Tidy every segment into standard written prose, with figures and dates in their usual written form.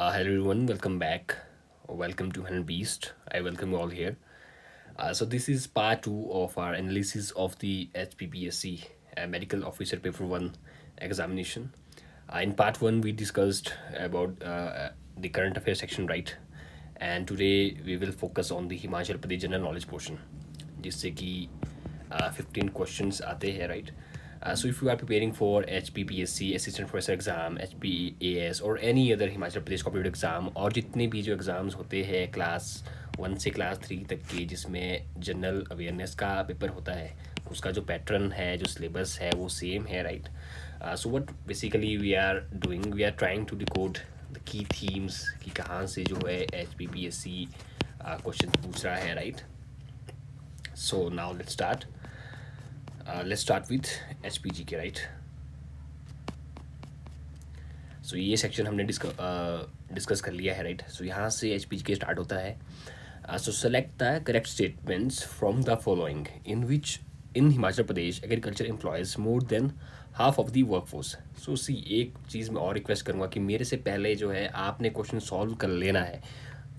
Hello everyone, welcome back. Welcome to Hundred Beast. I welcome you all here. So this is part two of our analysis of the HPPSC Medical Officer Paper One examination. In part one, we discussed about the current affairs section, right? And today we will focus on the Himachal Pradesh general knowledge portion, जिससे कि 15 questions आते हैं, right? So if you are preparing for HPPSC assistant professor exam, HPAS और any other Himachal Pradesh competitive exam और जितने भी जो exams होते हैं क्लास 1 से क्लास 3 तक के जिसमें जनरल अवेयरनेस का पेपर होता है, उसका जो पैटर्न है, जो सिलेबस है, वो सेम है, right? So what basically we are doing, we are trying to decode the key themes कि कहाँ से जो है HPPSC क्वेश्चन पूछ रहा है, right? So now let's start with HPG के, राइट? सो ये सेक्शन हमने डिस्कस कर लिया है, राइट? सो यहाँ से HPG के स्टार्ट होता है. So select the correct statements from the following in which in Himachal Pradesh agriculture employs more than half of the work force. So see एक चीज़ मैं और रिक्वेस्ट करूँगा कि मेरे से पहले जो है आपने क्वेश्चन सॉल्व कर लेना है.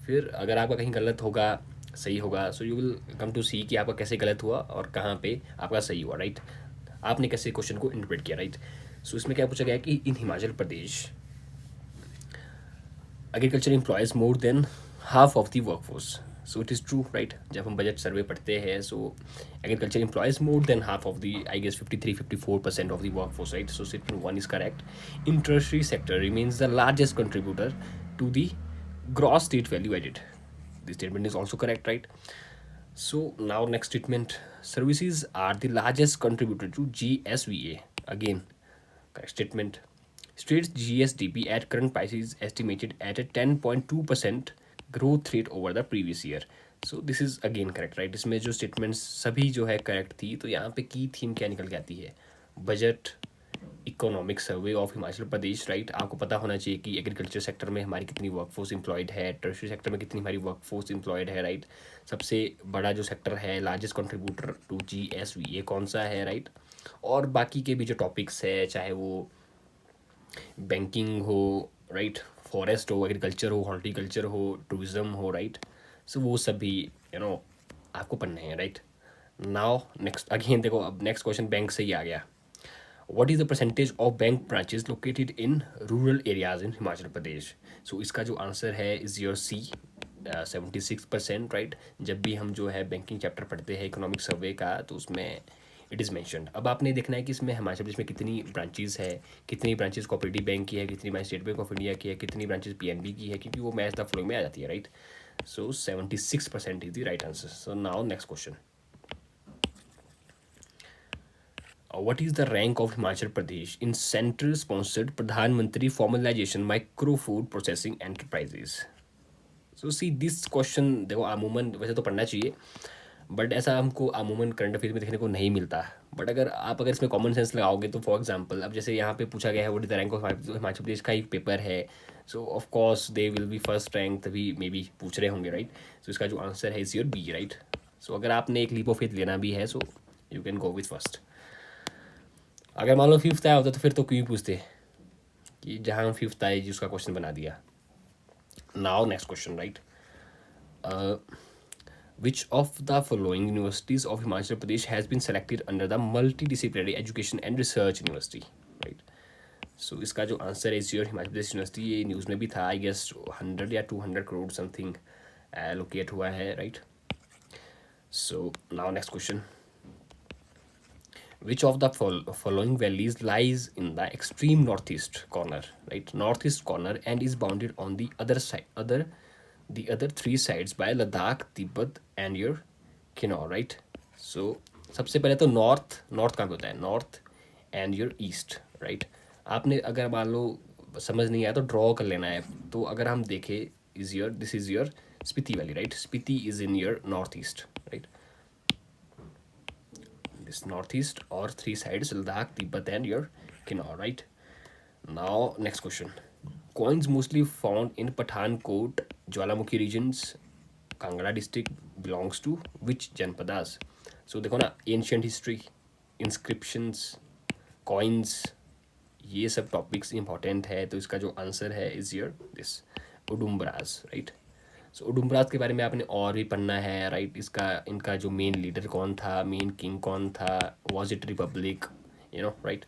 फिर अगर आपका कहीं गलत होगा, सही होगा, so you will come to see कि आपका कैसे गलत हुआ और कहाँ पे आपका सही हुआ, राइट? आपने कैसे क्वेश्चन को इंटरप्रेट किया, राइट? सो इसमें क्या पूछा गया है कि in Himachal Pradesh agriculture employs more than half of the work force. So it is true, right? जब हम बजट सर्वे पढ़ते हैं, so agriculture employs more than half of the, I guess 53-54% of the work force, right? So statement 1 is correct. In tertiary sector remains the largest contributor to the gross state value added. This statement is also correct, right? So now next statement, services are the largest contributor to GSVA. Again, correct statement. State's GSDP at current price is estimated at a 10.2% growth rate over the previous year. So this is again correct, right? इसमें जो statements सभी जो है correct थी, तो यहाँ पे की थीम क्या निकल के आती है? Budget, economic survey of Himachal Pradesh, right? आपको पता होना चाहिए कि एग्रीकल्चर सेक्टर में हमारी कितनी वर्कफोर्स एम्प्लॉयड है, टर्शरी सेक्टर में कितनी हमारी वर्कफोर्स एम्प्लॉयड है, राइट? सबसे बड़ा जो सेक्टर है, लार्जेस्ट कंट्रीब्यूटर टू GSV, ये कौन सा है, राइट? और बाकी के भी जो टॉपिक्स है, चाहे वो बैंकिंग हो, राइट, फॉरेस्ट हो, एग्रीकल्चर हो, हॉर्टिकल्चर हो, टूरिज्म हो, राइट? सो वो सब भी आपको पढ़ने हैं, राइट? नाउ नेक्स्ट अगेन देखो, अब नेक्स्ट क्वेश्चन बैंक से ही आ गया. What is the percentage of bank branches located in rural areas in Himachal Pradesh? So इसका जो आंसर है इज योर सी, 76%, राइट? जब भी हम जो है बैंकिंग चैप्टर पढ़ते हैं इकोनॉमिक सर्वे का, तो उसमें इट इज़ मैंशनड. अब आपने देखना है कि इसमें हिमाचल प्रदेश में कितनी ब्रांचेज है, कितनी ब्रांचेज कोऑपरेटिव बैंक की है, कितनी branch state bank of India की है, कितनी ब्रांचेज PNB की है, क्योंकि वो मैच द फ्लो में आ जाती है, right? So 76% is the right answer. So now next question. What is the rank of Himachal Pradesh in central-sponsored Pradhan Mantri Formalization Micro Food Processing Enterprises? So see this question, देखो अमूमन वैसे तो पढ़ना चाहिए, but ऐसा हमको अमूमन current affair में देखने को नहीं मिलता. बट अगर इसमें कॉमन सेंस लगाओगे तो फॉर एग्जांपल, अब जैसे यहाँ पे पूछा गया है what is the rank of Himachal Pradesh का एक पेपर है, so of course they will be first rank, तभी मे बी पूछ रहे होंगे, राइट? सो इसका जो आंसर है इज योर बी, राइट? सो अगर आपने एक लीप ऑफ फेथ लेना भी है, so you can go with first. अगर मान लो फिफ्थ आया होता तो फिर तो क्यों पूछते कि जहाँ फिफ्थ आए जी उसका क्वेश्चन बना दिया. Now next question, right? Which of the following universities of Himachal Pradesh has been selected under the multidisciplinary education and research university, right? So इसका जो आंसर है is your Himachal Pradesh university. ये न्यूज़ में भी था, आई गेस 100 या 200 करोड़ समथिंग एलोकेट हुआ है, right? So now next question. Which of the following valleys lies in the extreme northeast corner, right? Northeast corner, and is bounded on the other side, the other three sides by Ladakh, Tibet, and your Kinnaur, right? So सबसे पहले तो north कहाँ पे होता है? North and your east, right? आपने अगर मान लो समझ नहीं आया तो ड्रॉ कर लेना है. तो अगर हम देखें, this is your Spiti valley, right? Spiti is in your north east, right? This northeast or three sides, Ladakh, Tibet, and your Kinnaur, right? Now next question. Coins mostly found in Pathankot, Jwalamukhi regions, Kangra district belongs to which Janpadas? So देखो ना, ancient history, inscriptions, coins, ये सब topics important है. तो इसका जो answer है is your this उडुम्बराज, right. सो उडुम्बराज के बारे में आपने और भी पढ़ना है, राइट। इसका इनका जो मेन लीडर कौन था, मेन किंग कौन था, वॉज इट रिपब्लिक, राइट।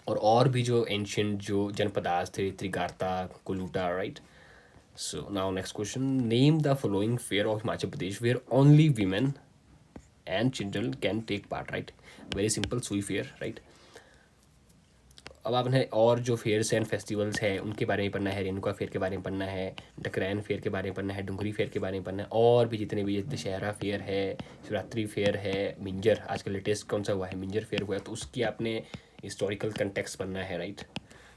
और भी जो एंशियंट जो जनपदास थे, Trigarta, Kuluta, right. So now next question, name the following fair of Himachal Pradesh where only women and children can take part, right. Very simple, Sui fair, right. अब आपने और जो फेयर्स एंड फेस्टिवल्स हैं उनके बारे में पढ़ना है, रेणुका फेयर के बारे में पढ़ना है, डकरैन फेयर के बारे में पढ़ना है, डुंगरी फेयर के बारे में पढ़ना है, और भी जितने भी, दशहरा फेयर है, शिवरात्रि फेयर है, मिंजर आजकल लेटेस्ट कौन सा हुआ है, मिंजर फेयर हुआ है, तो उसकी आपने हिस्टोरिकल कंटेक्स्ट पढ़ना है, राइट।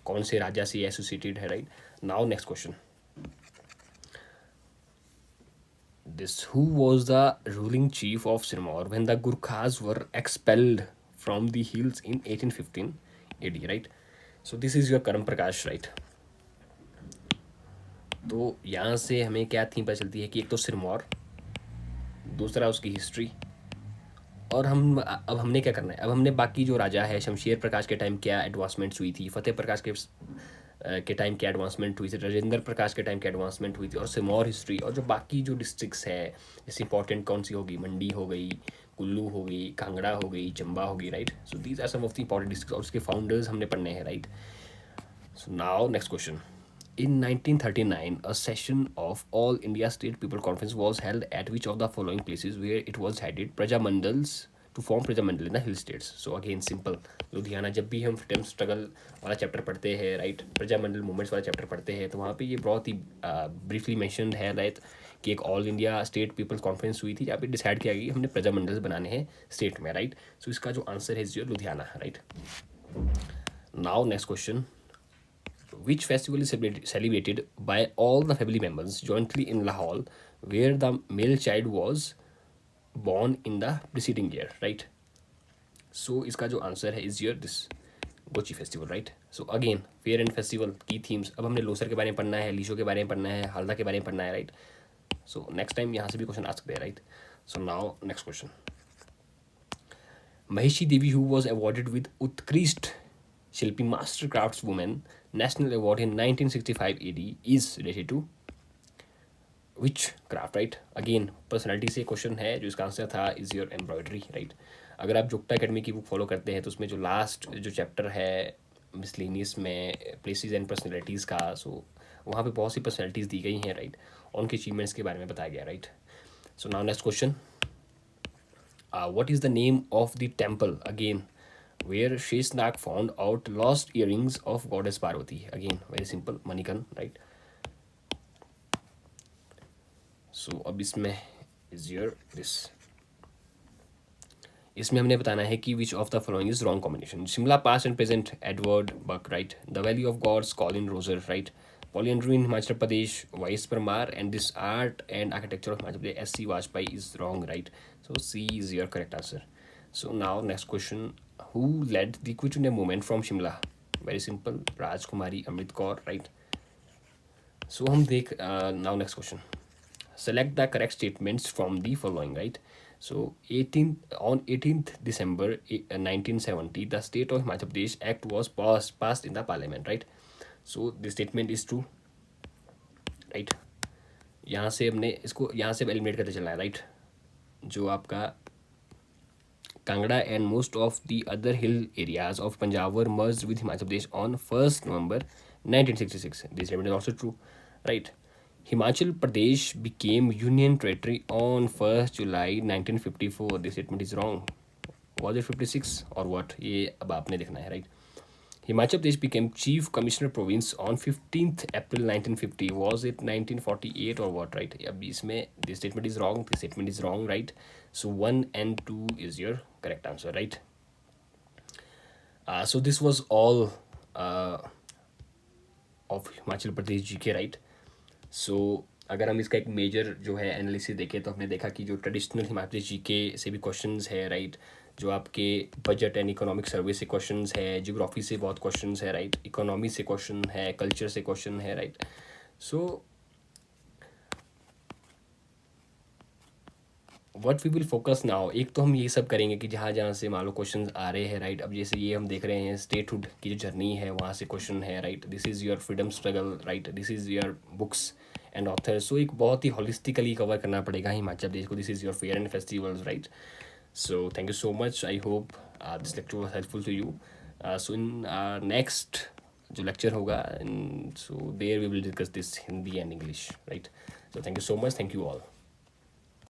कौन से राजा से एसोसिएटेड है, right. Now next question, this who was the ruling chief of Sirmaur when the Gurkhas were expelled from the hills in 1815 AD, right? So this is your Karam Prakash, right? तो यहाँ से हमें क्या theme पता चलती है कि एक तो सिरमौर, दूसरा उसकी हिस्ट्री, और अब हमने क्या करना है, अब हमने बाकी जो राजा है, शमशेर प्रकाश के टाइम क्या एडवांसमेंट्स हुई थी, फतेह प्रकाश के टाइम क्या एडवांसमेंट हुई थी, राजेंद्र प्रकाश के टाइम क्या एडवांसमेंट हुई थी, और सिरमौर हिस्ट्री, और जो बाकी जो डिस्ट्रिक्ट्स है जैसे इंपॉर्टेंट कौन सी होगी, मंडी हो गई, कुल्लू हो गई, कांगड़ा हो गई, चंबा हो गई, right. So these are some of the important districts और उसके फाउंडर्स हमने पढ़ने हैं, right. So now next question. In 1939, a session of All India State People Conference was held at which of the following places where it was headed Prajamandals to form Prajamandal in the hill states. So again simple. Ludhiana, जब भी हम freedom struggle वाला chapter पढ़ते हैं, राइट, Prajamandal movements वाला chapter पढ़ते हैं, तो वहाँ पे ये बहुत ही ब्रीफली मेंशन्ड है, राइट, कि एक all India state people's conference हुई थी जहाँ पे डिसाइड किया गया कि हमने प्रजामंडल्स बनाने हैं स्टेट में, राइट। सो इसका जो आंसर है जो Ludhiana, right. Now next question, which festival is celebrated by all the family members jointly in Lahore, where the male child was born in the preceding year, right? So इसका जो answer है is your this Gochi festival, right. So again fair and festival की themes, अब हमने लोसर के बारे में पढ़ना है, लीशो के बारे में पढ़ना है, हल्दा के बारे में पढ़ना है, राइट। सो नेक्स्ट टाइम यहाँ से भी क्वेश्चन आ सकते हैं, right. So now next question, Mahishi Devi, who was awarded with Utkrisht Shilpi Master Craftswoman National Award in 1965 AD, is related to which craft, right? Again personality से question है, जो इसका answer था इज योर एम्ब्रॉयडरी, राइट। अगर आप जुक्ता academy की book follow करते हैं तो उसमें जो लास्ट जो चैप्टर है मिसलेनियस में प्लेसेस एंड पर्सनैलिटीज़ का, सो वहाँ पे बहुत सी पर्सनैलिटीज़ दी गई हैं, राइट, और उनके अचीवमेंट्स के बारे में बताया गया, right. So now next question, what is the name of the temple again where Sheshnag found out lost earrings of goddess Parvati? Again very simple, Manikan, right? So अब इसमें is your this, इसमें हमने बताना है कि which of the following is wrong combination. Shimla past and present Edward Buck, right? The Valley of Gods Colin Roser, right? Polyandry in Himachal Pradesh Vice Parmar, and this art and architecture of Himachal Pradesh S.C. Vajpayee is wrong, right? So C is your correct answer. So now next question, who led the Quit India movement from Shimla? Very simple, Rajkumari Amrit Kaur, right? So हम देख now next question, select the correct statements from the following, right? So 18th December 1970 the State of Himachal Pradesh Act was passed in the parliament, right? So this statement is true, right? यहाँ से हमने इसको यहाँ से eliminate करते चलना है, right. जो आपका Kangra and most of the other hill areas of Punjab were merged with Himachal Pradesh on 1 November 1966. This statement is also true, right. Himachal Pradesh became union territory on 1 July 1954. This statement is wrong, was it 56 और what, ये अब आपने देखना है, right. Himachal Pradesh became Chief Commissioner Province on 15th April 1950. Was it 1948 or what, right? अब इसमें this statement is wrong, this statement is wrong, right? So 1 and 2 is your correct answer, right? So this was all of Himachal Pradesh GK, right? So अगर हम इसका एक major जो है analysis देखें तो हमने देखा कि जो ट्रेडिशनल हिमाचल प्रदेश जीके से भी क्वेश्चंस है, राइट। जो आपके बजट एंड इकोनॉमिक सर्वे से क्वेश्चंस है, जियोग्राफी से बहुत क्वेश्चंस है, राइट, इकोनॉमी से क्वेश्चन है, कल्चर से क्वेश्चन है, right. So what we will focus now, एक तो हम ये सब करेंगे कि जहाँ जहाँ से मान लो क्वेश्चन आ रहे हैं, राइट। अब जैसे ये हम देख रहे हैं स्टेटहुड की जो जर्नी है, वहाँ से क्वेश्चन है, right. This is your freedom struggle, right. This is your books and author. So एक बहुत ही होलिस्टिकली कवर करना पड़ेगा हिमाचल प्रदेश को। This is your fair and festivals, right. So thank you so much. I hope this lecture was helpful to you. So in next जो lecture होगा, and so there we will discuss this Hindi and English, right? So thank you so much. Thank you all.